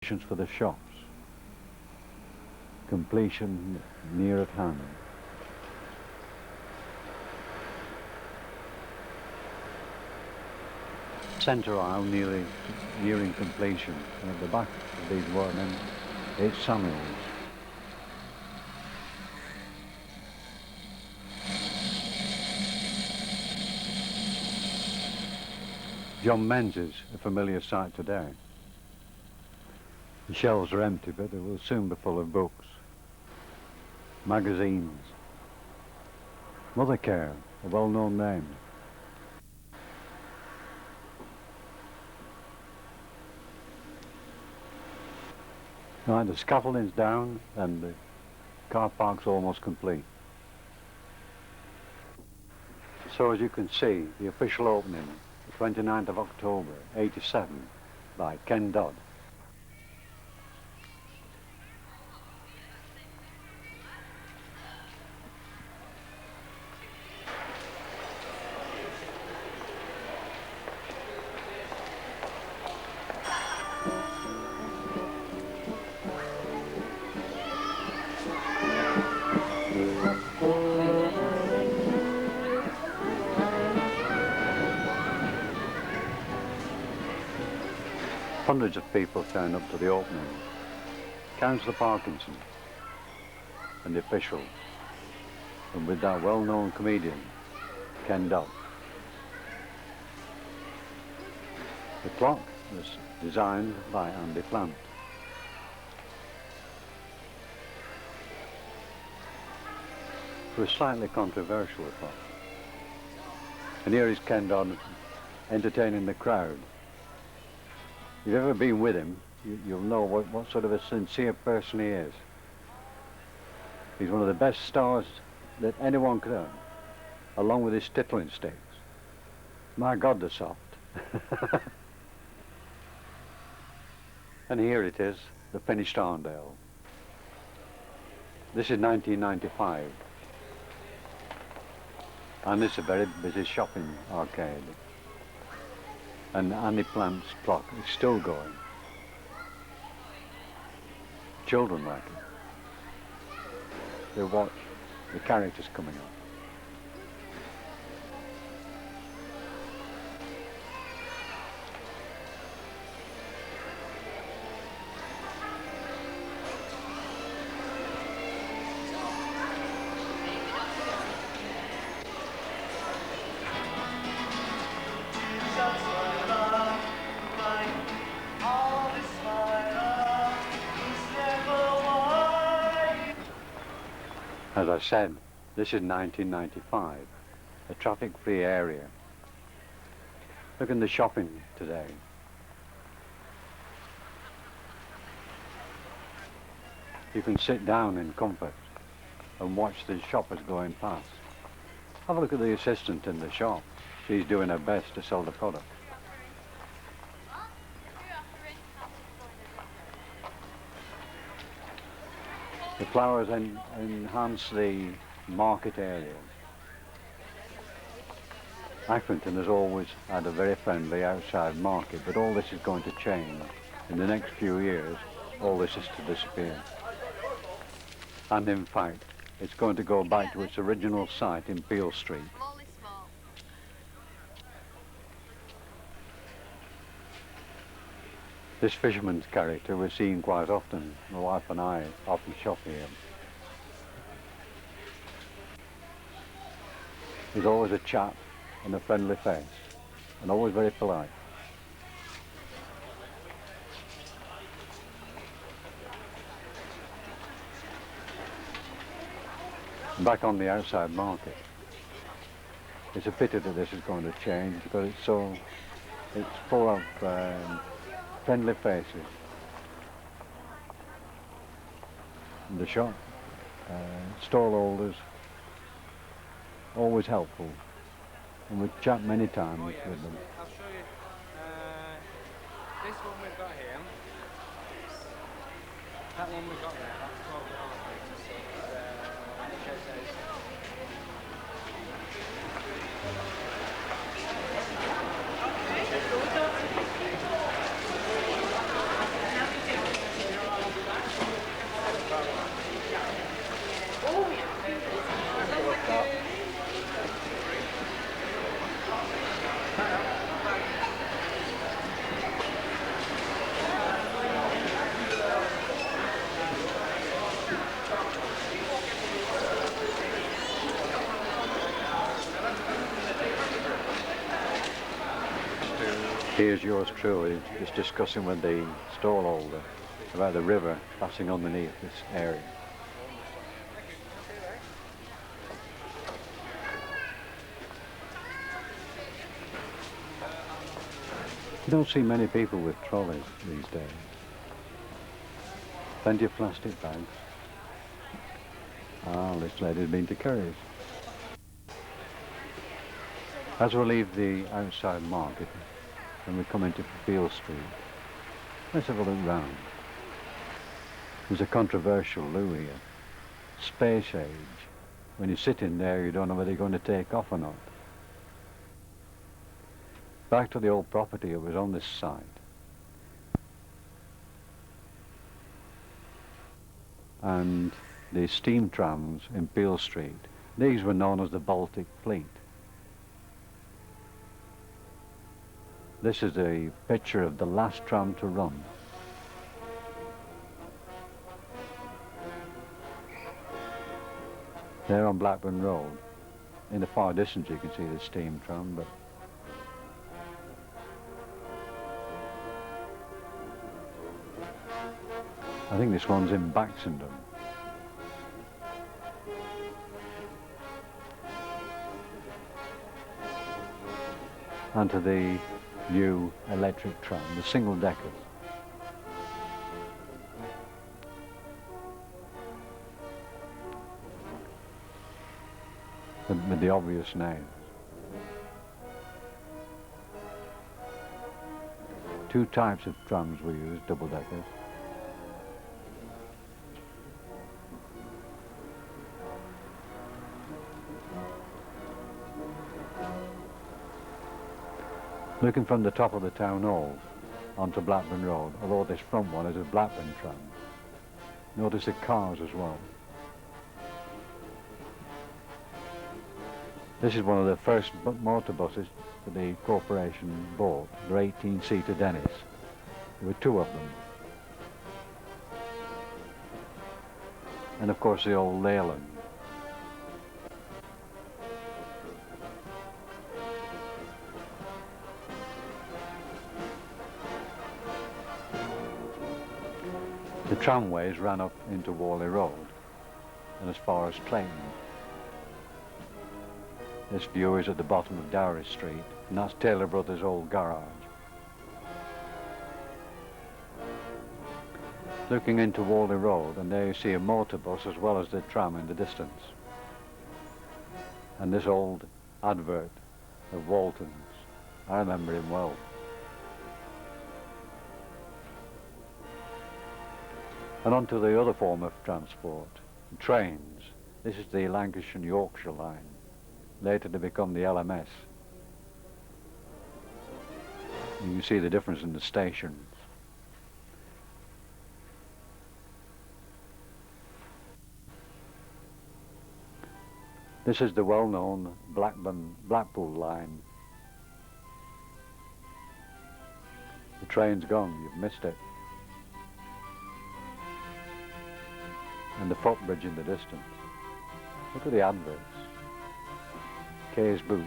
For the shops. Completion near at hand. Centre aisle nearing completion. And at the back of these workmen, it's Samuels. John Menzies, a familiar sight today. The shelves are empty, but they will soon be full of books, magazines. Mothercare, a well-known name. Right, the scaffolding's down and the car park's almost complete. So as you can see, the official opening, the 29th of October, 87, by Ken Dodd. Hundreds of people turned up to the opening. Councillor Parkinson and the officials, and with that well-known comedian, Ken Dodd. The clock was designed by Andy Plant. It was slightly controversial, the clock. And here is Ken Dodd entertaining the crowd. If you've ever been with him, you'll know what sort of a sincere person he is. He's one of the best stars that anyone could earn, along with his tittling sticks. My God, they're soft. And here it is, the finished Arndale. This is 1995. And it's a very busy shopping arcade. And Andy Plant's clock is still going. Children like it. They watch the characters coming up. As I said, this is 1995, a traffic-free area. Look at the shopping today. You can sit down in comfort and watch the shoppers going past. Have a look at the assistant in the shop. She's doing her best to sell the product. The flowers enhance the market area. Accrington has always had a very friendly outside market, but all this is going to change. In the next few years, all this is to disappear. And in fact, it's going to go back to its original site in Peel Street. This fisherman's character we're seeing quite often. My wife and I often shop here. He's always a chap and a friendly face, and always very polite. Back on the outside market. It's a pity that this is going to change because it's full of friendly faces. In the shop, stall holders, always helpful, and we've chat many times with them. I'll show you this one we've got here. That one we've got there, that's 12 and a half metres, so it shows those. Here's yours truly just discussing with the stallholder about the river passing underneath this area. You don't see many people with trolleys these days. Plenty of plastic bags. Ah, this lady's been to Curry's. As we leave the outside market and we come into Beale Street, let's have a look round. There's a controversial loo here. Space age. When you sit in there, you don't know whether you're going to take off or not. Back to the old property, it was on this site. And the steam trams in Beale Street, these were known as the Baltic Fleet. This is a picture of the last tram to run. There on Blackburn Road, in the far distance you can see the steam tram, but I think this one's in Baxendon. And to the new electric tram, the single deckers. With the obvious names. Two types of trams were used, double deckers. Looking from the top of the town hall onto Blackburn Road, although this front one is a Blackburn tram. Notice the cars as well. This is one of the first motor buses that the corporation bought. They're 18-seater Dennis. There were two of them. And of course the old Leyland. The tramways ran up into Worley Road and as far as Clayton. This view is at the bottom of Dowry Street, and that's Taylor Brothers' old garage. Looking into Worley Road, and there you see a motor bus as well as the tram in the distance. And this old advert of Walton's, I remember him well. And on to the other form of transport, trains. This is the Lancashire and Yorkshire line, later to become the LMS. You can see the difference in the stations. This is the well-known Blackpool line. The train's gone, you've missed it. And the footbridge in the distance. Look at the adverts. Kay's Boots.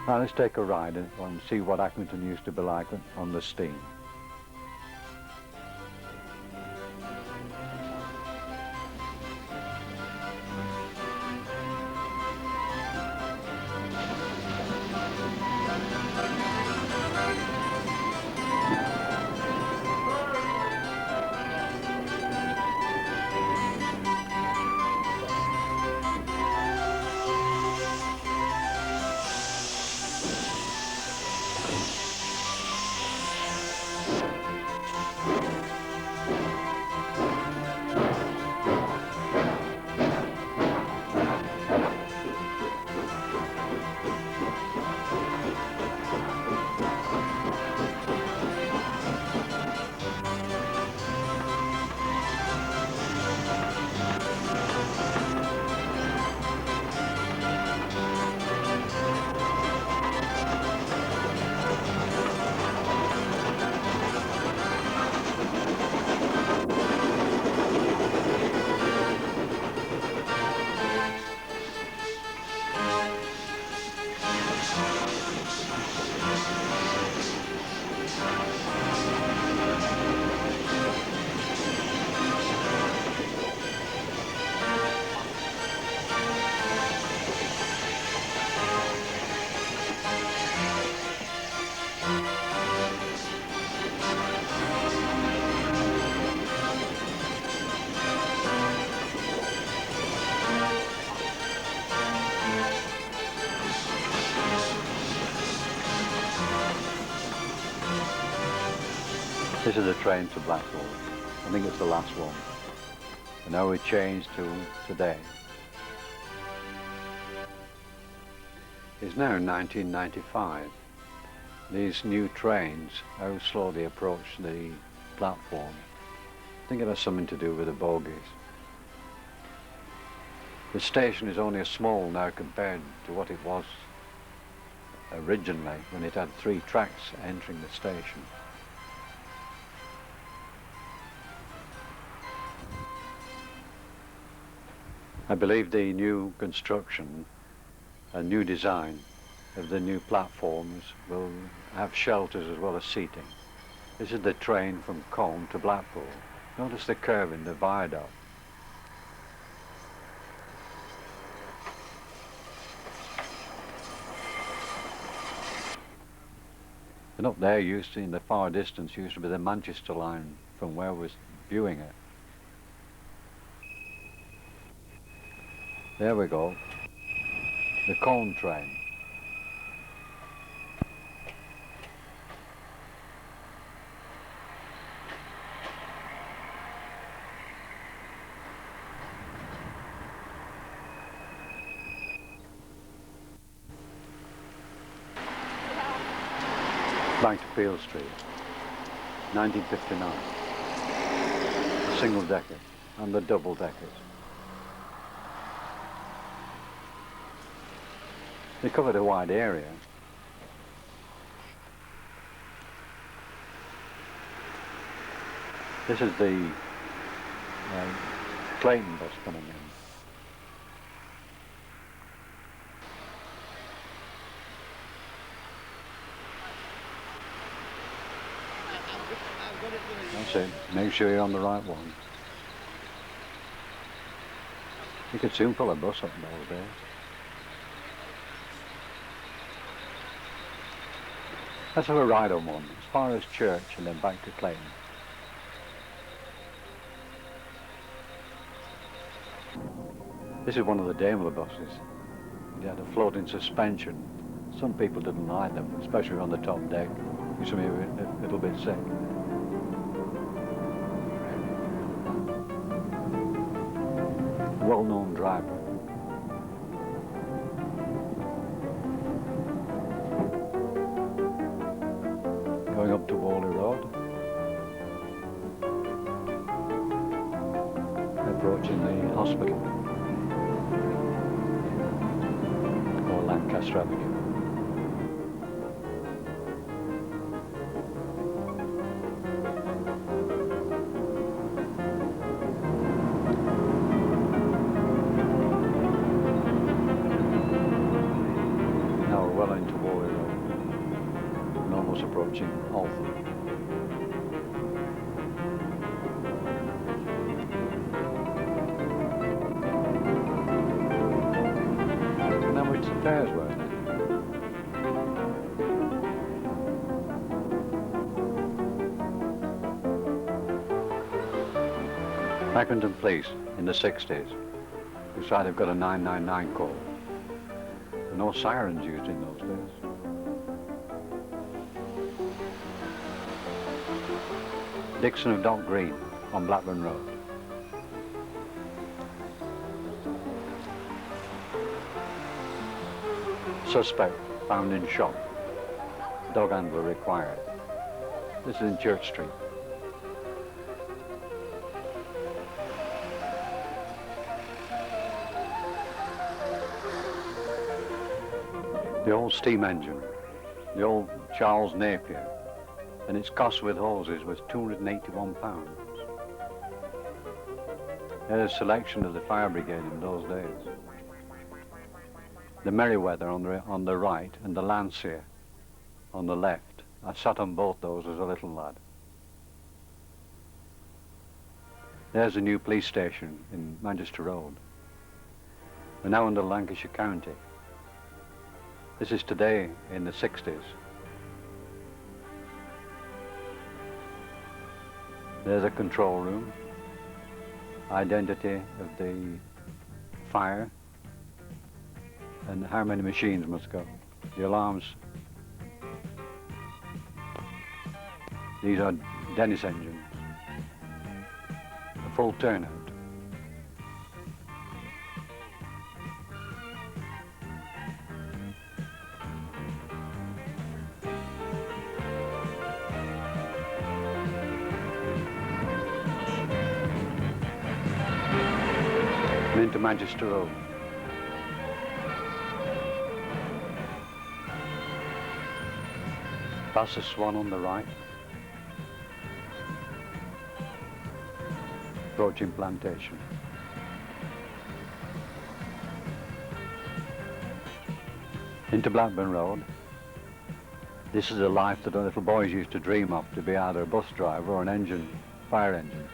Now let's take a ride and see what Accrington used to be like on the steam. This is the train to Blackpool. I think it's the last one. And now we change to today. It's now 1995. These new trains, how slow they approach the platform. I think it has something to do with the bogies. The station is only a small now compared to what it was originally when it had 3 tracks entering the station. I believe the new construction and new design of the new platforms will have shelters as well as seating. This is the train from Combe to Blackpool. Notice the curve in the viaduct. And up there, in the far distance, used to be the Manchester line from where I was viewing it. There we go, the Combe train. Back to Peel Street, 1959. The single decker and the double deckers. They covered a wide area. This is the Clayton bus coming in. That's it. Make sure you're on the right one. You could soon pull a bus up in those days. Let's have a ride on one, as far as Church and then back to Clayton. This is one of the Daimler buses. It had a floating suspension. Some people didn't like them, especially on the top deck. Used to be a little bit sick. Well-known driver. Going up to Whalley Road. Approaching the hospital. Or Lancaster Avenue. Now we're well into Whalley Road. And almost approaching Altham. Now which fares were there? Accrington Police in the 60s. Beside they've got a 999 call. There were no sirens used in those days. Dixon of Dock Green on Blackburn Road. Suspect found in shop. Dog handler required. This is in Church Street. The old steam engine, the old Charles Napier, and its cost with hoses was £281. There's a selection of the fire brigade in those days. The Merryweather on the right and the Lancier on the left. I sat on both those as a little lad. There's a new police station in Manchester Road. We're now under Lancashire County. This is today in the 60s. There's a control room, identity of the fire, and how many machines must go. The alarms. These are Dennis engines, a full turnout. And into Manchester Road. Past the Swan on the right. Approaching Plantation. Into Blackburn Road. This is a life that little boys used to dream of, to be either a bus driver or an engine, fire engine.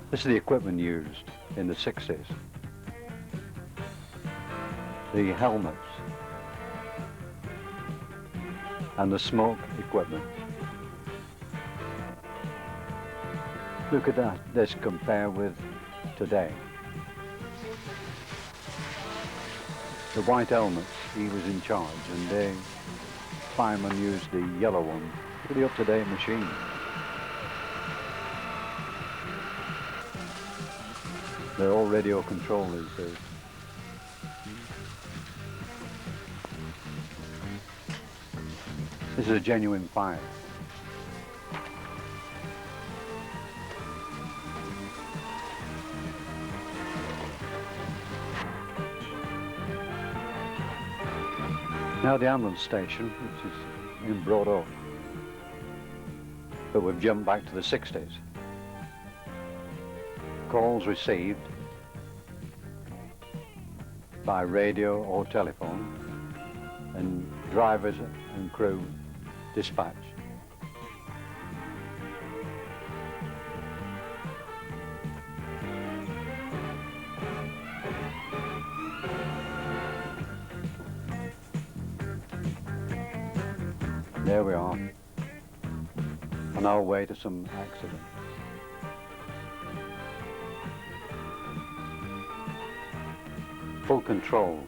This is the equipment used in the 60s. The helmets and the smoke equipment. Look at that, this compared with today. The white helmets, he was in charge, and the fireman used the yellow one. Pretty up-to-date machine. They're all radio controlled these days. This is a genuine fire. Now the ambulance station, which is in Broad Oak. But we've jumped back to the 60s. Calls received by radio or telephone, and drivers and crew dispatched. There we are, on our way to some accident. Full control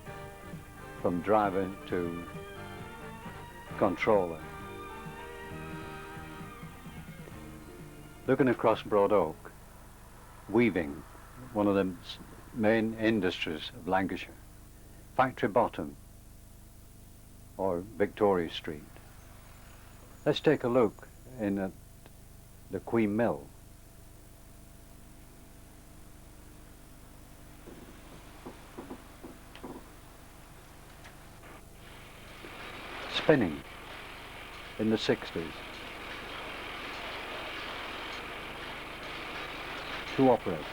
from driver to controller. Looking across Broad Oak, weaving, one of the main industries of Lancashire. Factory Bottom, or Victoria Street. Let's take a look in at the Queen Mill. Spinning in the 60s. Two operators.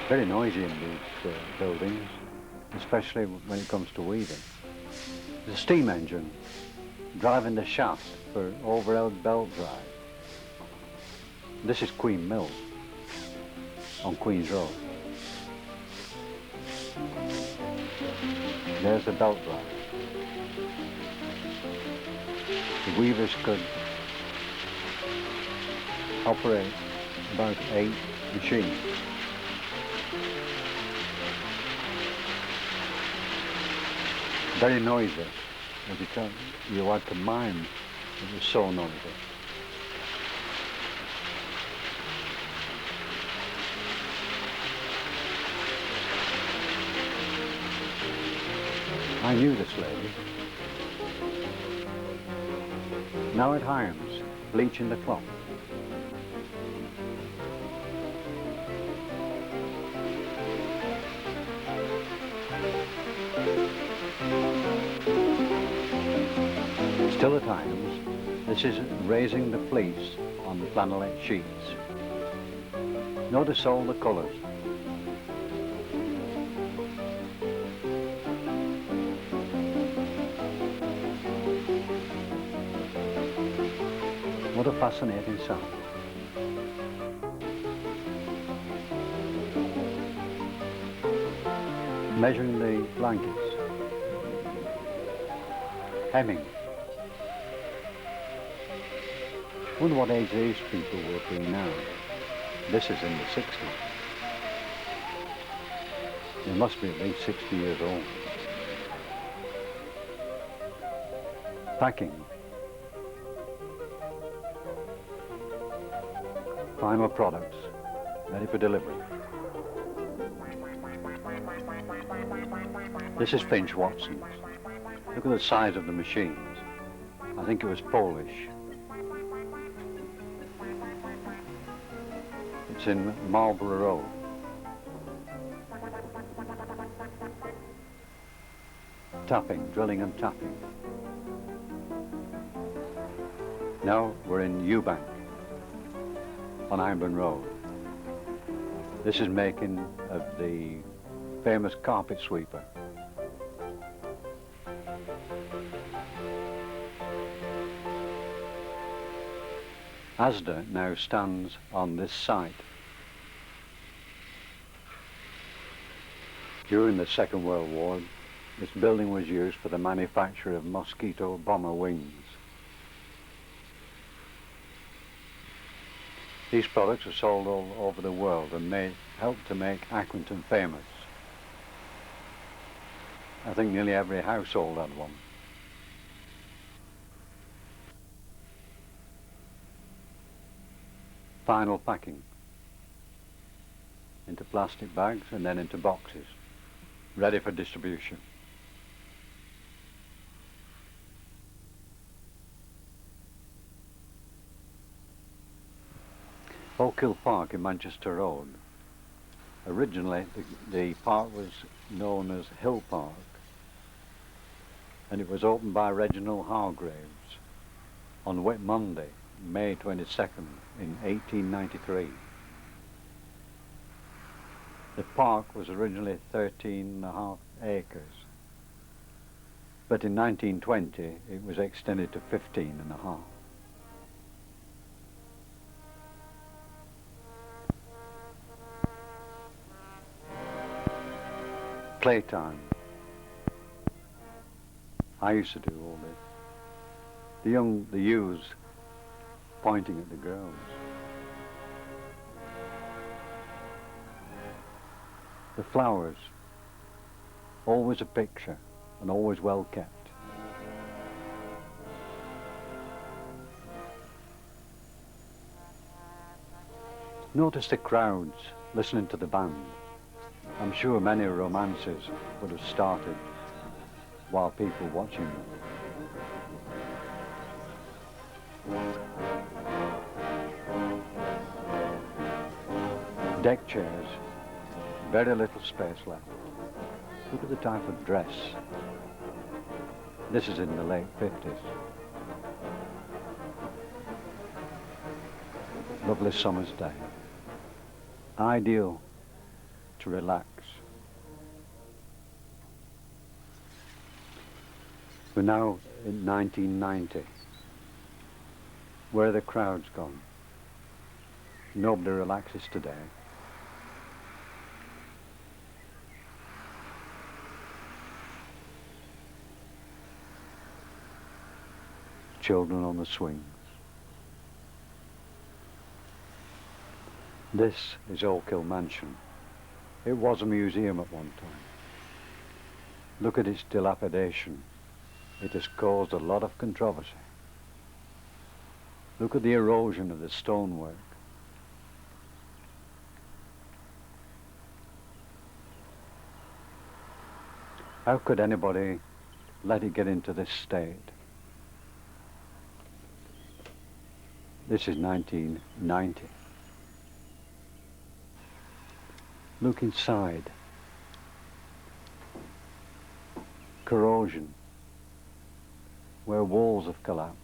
Very noisy in these buildings, especially when it comes to weaving. There's a steam engine driving the shaft for overhead belt drive. This is Queen Mill on Queen's Road. There's the belt drive. The weavers could operate about 8 machines. Very noisy, every time you had to mime, it was so noisy. I knew this lady. Now at Hyams, bleaching the cloth. Still at Hyams, this is raising the fleece on the flannelette sheets. Notice all the colours. What a fascinating sound. Measuring the blankets. Hemming. Wonder what age these people will be now. This is in the 60s. They must be at least 60 years old. Packing. Final products, ready for delivery. This is Finch Watson's. Look at the size of the machines. I think it was Polish. It's in Marlborough Road. Tapping, drilling and tapping. Now we're in Eubank on Hindburn Road. This is making of the famous carpet sweeper. Asda now stands on this site. During the Second World War, this building was used for the manufacture of mosquito bomber wings. These products are sold all over the world and helped to make Accrington famous. I think nearly every household had one. Final packing into plastic bags and then into boxes, ready for distribution. Oak Hill Park in Manchester Road. Originally the park was known as Hill Park, and it was opened by Reginald Hargraves on Whit Monday, May 22nd in 1893. The park was originally 13.5 acres, but in 1920 it was extended to 15.5. Playtime. I used to do all this. The youths pointing at the girls. The flowers, always a picture and always well kept. Notice the crowds listening to the band. I'm sure many romances would have started while people watching them. Deck chairs, very little space left. Look at the type of dress. This is in the late 50s. Lovely summer's day. Ideal to relax. We're now in 1990. Where are the crowds gone? Nobody relaxes today. Children on the swings. This is Oak Hill Mansion. It was a museum at one time. Look at its dilapidation. It has caused a lot of controversy. Look at the erosion of the stonework. How could anybody let it get into this state? This is 1990. Look inside. Corrosion, where walls have collapsed.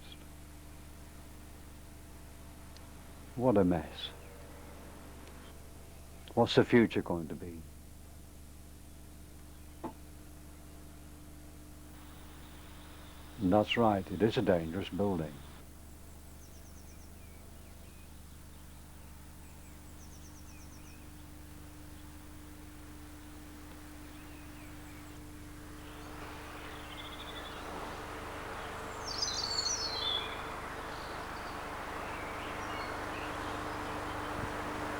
What a mess. What's the future going to be? And that's right, it is a dangerous building.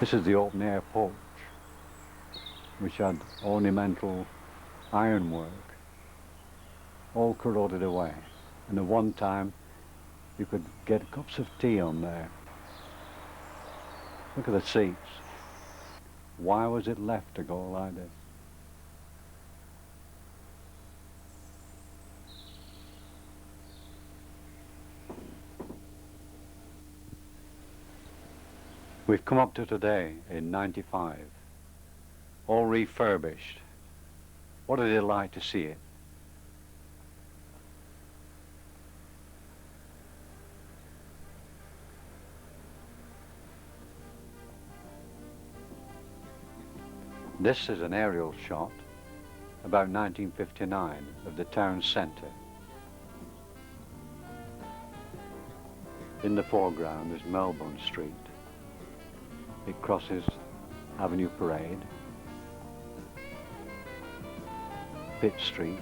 This is the open air porch. which had ornamental ironwork, all corroded away. And at one time you could get cups of tea on there. Look at the seats. Why was it left to go like this? We've come up to today in '95, all refurbished. What a delight to see it. This is an aerial shot, about 1959, of the town centre. In the foreground is Melbourne Street. It crosses Avenue Parade, Pitt Street,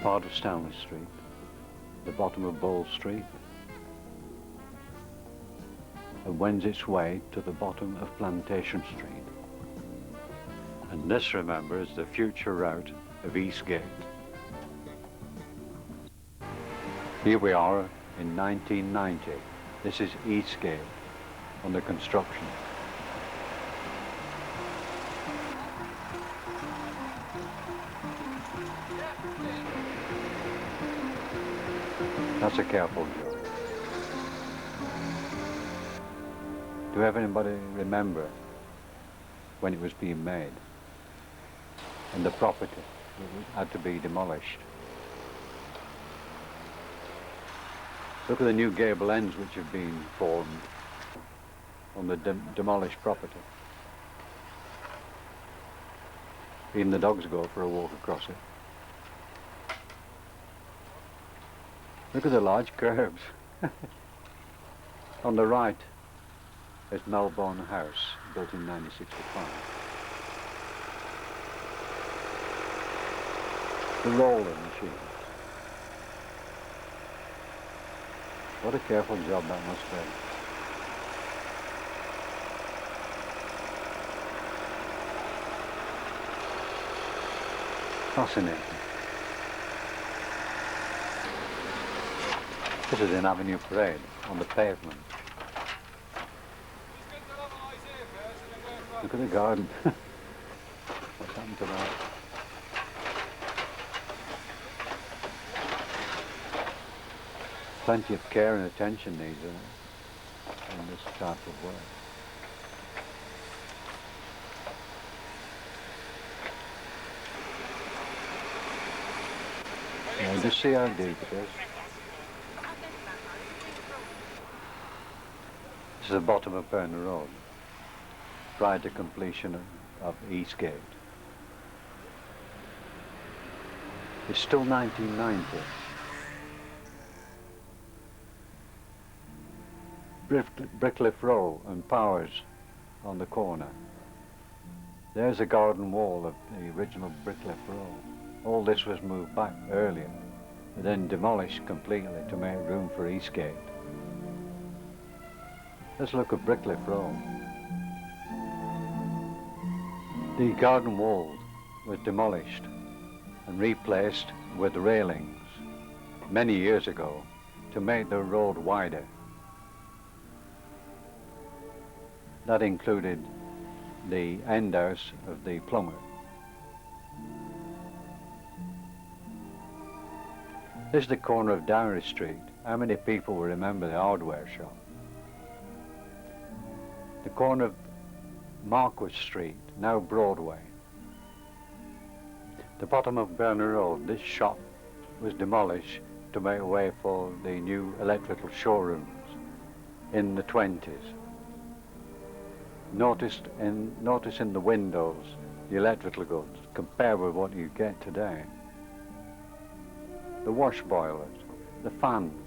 part of Stanley Street, the bottom of Bowl Street, and wends its way to the bottom of Plantation Street. And this, remember, is the future route of Eastgate. Here we are in 1990. This is Eastgate, under construction. That's a careful job. Do anybody remember when it was being made and the property had to be demolished? Look at the new gable ends which have been formed on the demolished property. Even the dogs go for a walk across it. Look at the large curbs. On the right is Melbourne House, built in 1965. The roller machine. What a careful job that must be. Fascinating. This is in Avenue Parade, on the pavement. Look at the garden. What's happened to that? Plenty of care and attention needed in this type of work. Yeah, just see how deep it is. This is the bottom of Burner Road, prior to completion of Eastgate. It's still 1990. Brickliff Row and Powers on the corner. There's a garden wall of the original Brickliff Row. All this was moved back earlier, but then demolished completely to make room for Eastgate. Let's look at Brickliff Row. The garden wall was demolished and replaced with railings many years ago to make the road wider. That included the end house of the plumber. This is the corner of Dowry Street. How many people will remember the hardware shop? The corner of Marquis Street, now Broadway. The bottom of Burner Road, this shop was demolished to make way for the new electrical showrooms in the 20s. Notice in the windows the electrical goods compared with what you get today. The wash boilers, the fans,